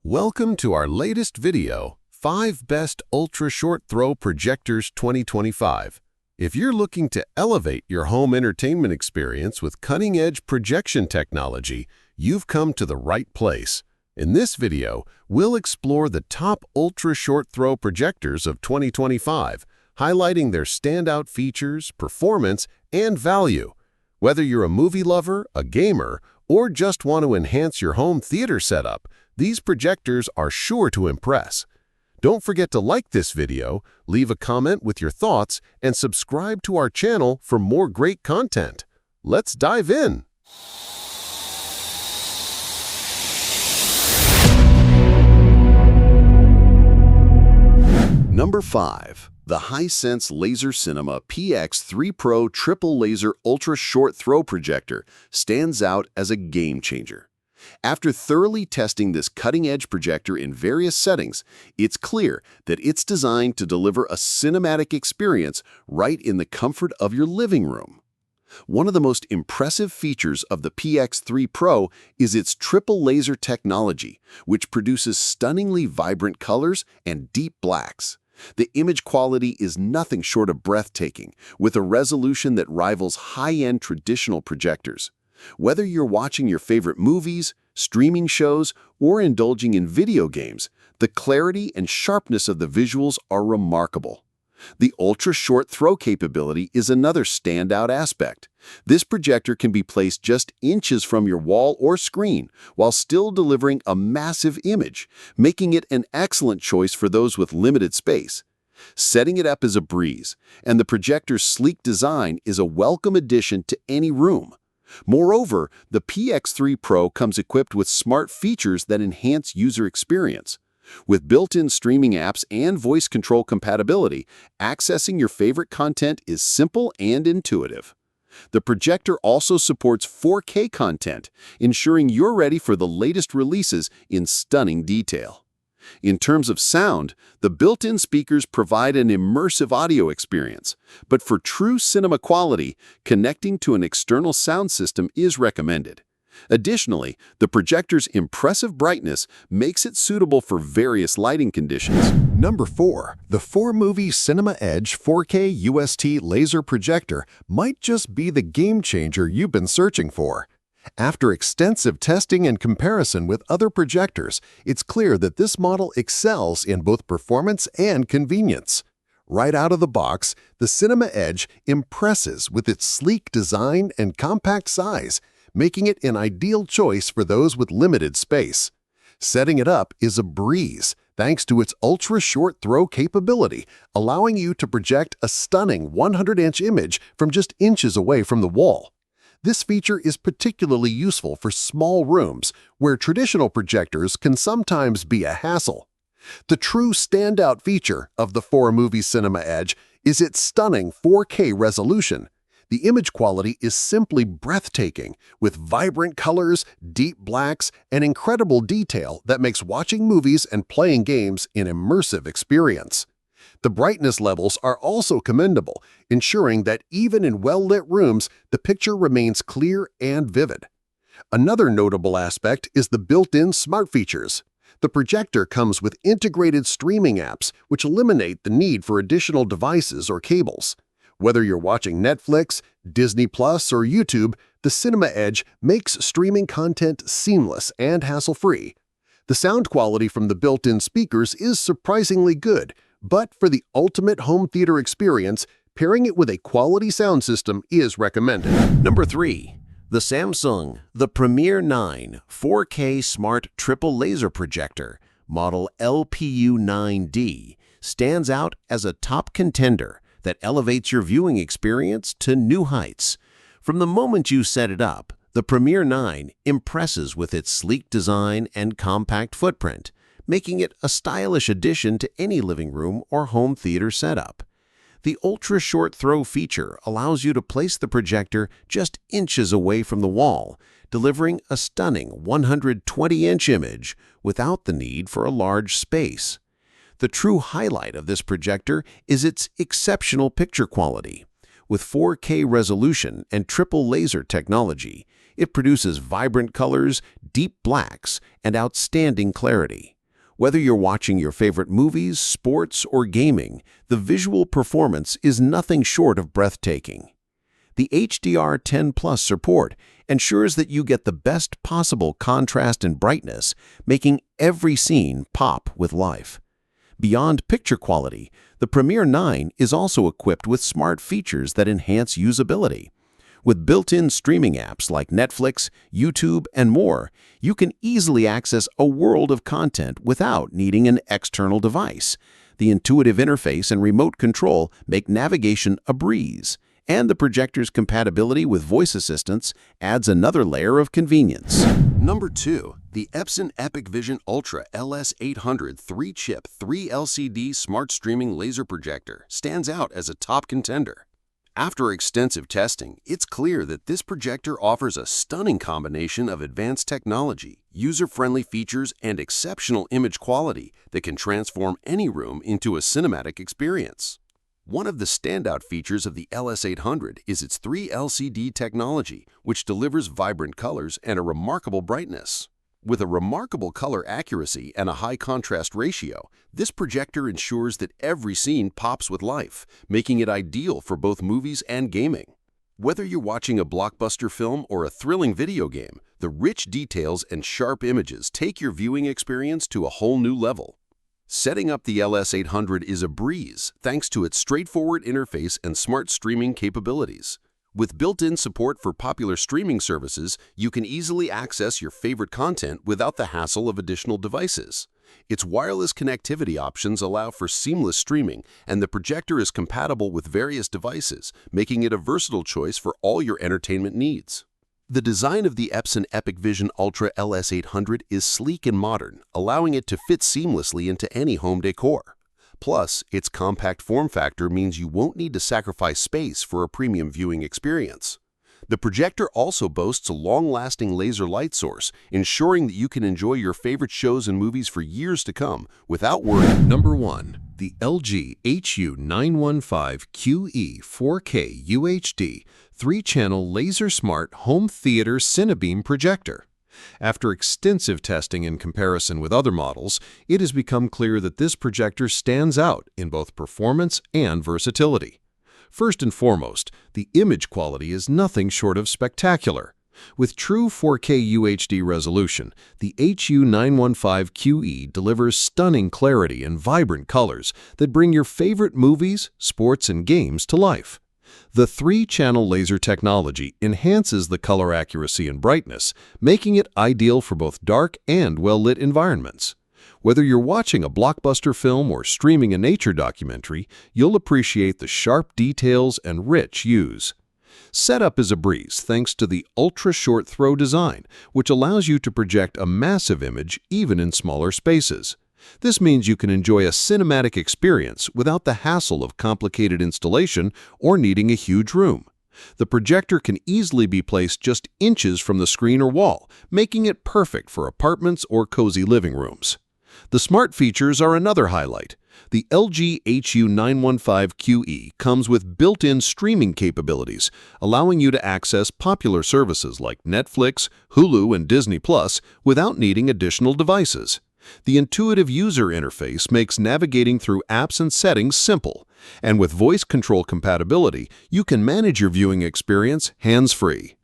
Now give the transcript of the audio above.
Welcome to our latest video, 5 Best Ultra Short Throw Projectors 2025. If you're looking to elevate your home entertainment experience with cutting-edge projection technology, you've come to the right place. In this video, we'll explore the top ultra short throw projectors of 2025, highlighting their standout features, performance, and value. Whether you're a movie lover, a gamer, or just want to enhance your home theater setup, these projectors are sure to impress. Don't forget to like this video, leave a comment with your thoughts, and subscribe to our channel for more great content. Let's dive in. Number 5. The Hisense Laser Cinema PX3 Pro Triple Laser Ultra Short Throw Projector stands out as a game changer. After thoroughly testing this cutting-edge projector in various settings, it's clear that it's designed to deliver a cinematic experience right in the comfort of your living room. One of the most impressive features of the PX3 Pro is its triple laser technology, which produces stunningly vibrant colors and deep blacks. The image quality is nothing short of breathtaking, with a resolution that rivals high-end traditional projectors. Whether you're watching your favorite movies, streaming shows, or indulging in video games, the clarity and sharpness of the visuals are remarkable. The ultra-short throw capability is another standout aspect. This projector can be placed just inches from your wall or screen, while still delivering a massive image, making it an excellent choice for those with limited space. Setting it up is a breeze, and the projector's sleek design is a welcome addition to any room. Moreover, the PX3 Pro comes equipped with smart features that enhance user experience. With built-in streaming apps and voice control compatibility, accessing your favorite content is simple and intuitive. The projector also supports 4K content, ensuring you're ready for the latest releases in stunning detail. In terms of sound, the built-in speakers provide an immersive audio experience, but for true cinema quality, connecting to an external sound system is recommended. Additionally, the projector's impressive brightness makes it suitable for various lighting conditions. Number 4. The Formovie Cinema Edge 4K UST laser projector might just be the game changer you've been searching for. After extensive testing and comparison with other projectors, it's clear that this model excels in both performance and convenience. Right out of the box, the Cinema Edge impresses with its sleek design and compact size, making it an ideal choice for those with limited space. Setting it up is a breeze, thanks to its ultra-short throw capability, allowing you to project a stunning 100-inch image from just inches away from the wall. This feature is particularly useful for small rooms, where traditional projectors can sometimes be a hassle. The true standout feature of the Formovie Cinema Edge is its stunning 4K resolution. The image quality is simply breathtaking, with vibrant colors, deep blacks, and incredible detail that makes watching movies and playing games an immersive experience. The brightness levels are also commendable, ensuring that even in well-lit rooms, the picture remains clear and vivid. Another notable aspect is the built-in smart features. The projector comes with integrated streaming apps, which eliminate the need for additional devices or cables. Whether you're watching Netflix, Disney+, or YouTube, the Cinema Edge makes streaming content seamless and hassle-free. The sound quality from the built-in speakers is surprisingly good, but for the ultimate home theater experience, pairing it with a quality sound system is recommended. Number 3. The Samsung The Premier 9 4K Smart Triple Laser Projector, model LPU9D, stands out as a top contender that elevates your viewing experience to new heights. From the moment you set it up, the Premier 9 impresses with its sleek design and compact footprint, making it a stylish addition to any living room or home theater setup. The ultra-short throw feature allows you to place the projector just inches away from the wall, delivering a stunning 120-inch image without the need for a large space. The true highlight of this projector is its exceptional picture quality. With 4K resolution and triple laser technology, It produces vibrant colors, deep blacks, and outstanding clarity. Whether you're watching your favorite movies, sports, or gaming, the visual performance is nothing short of breathtaking. The HDR10 Plus support ensures that you get the best possible contrast and brightness, making every scene pop with life. Beyond picture quality, the Premiere 9 is also equipped with smart features that enhance usability. With built-in streaming apps like Netflix, YouTube, and more, you can easily access a world of content without needing an external device. The intuitive interface and remote control make navigation a breeze, and the projector's compatibility with voice assistants adds another layer of convenience. Number 2. The Epson EpiqVision Ultra LS800 3-chip 3-LCD smart streaming laser projector stands out as a top contender. After extensive testing, it's clear that this projector offers a stunning combination of advanced technology, user-friendly features, and exceptional image quality that can transform any room into a cinematic experience. One of the standout features of the LS800 is its 3-LCD technology, which delivers vibrant colors and a remarkable brightness. With a remarkable color accuracy and a high contrast ratio, this projector ensures that every scene pops with life, making it ideal for both movies and gaming. Whether you're watching a blockbuster film or a thrilling video game, the rich details and sharp images take your viewing experience to a whole new level. Setting up the LS800 is a breeze thanks to its straightforward interface and smart streaming capabilities. With built-in support for popular streaming services, you can easily access your favorite content without the hassle of additional devices. Its wireless connectivity options allow for seamless streaming, and the projector is compatible with various devices, making it a versatile choice for all your entertainment needs. The design of the Epson EpiqVision Ultra LS800 is sleek and modern, allowing it to fit seamlessly into any home decor. Plus, its compact form factor means you won't need to sacrifice space for a premium viewing experience. The projector also boasts a long-lasting laser light source, ensuring that you can enjoy your favorite shows and movies for years to come without worry. Number 1. The LG HU915QE 4K UHD 3-channel Laser Smart Home Theater CineBeam Projector. After extensive testing and comparison with other models, it has become clear that this projector stands out in both performance and versatility. First and foremost, the image quality is nothing short of spectacular. With true 4K UHD resolution, the HU915QE delivers stunning clarity and vibrant colors that bring your favorite movies, sports, and games to life. The 3-channel laser technology enhances the color accuracy and brightness, making it ideal for both dark and well-lit environments. Whether you're watching a blockbuster film or streaming a nature documentary, you'll appreciate the sharp details and rich hues. Setup is a breeze thanks to the ultra-short throw design, which allows you to project a massive image even in smaller spaces. This means you can enjoy a cinematic experience without the hassle of complicated installation or needing a huge room. The projector can easily be placed just inches from the screen or wall, making it perfect for apartments or cozy living rooms. The smart features are another highlight. The LG HU915QE comes with built-in streaming capabilities, allowing you to access popular services like Netflix, Hulu, and Disney Plus without needing additional devices. The intuitive user interface makes navigating through apps and settings simple, and with voice control compatibility, you can manage your viewing experience hands-free.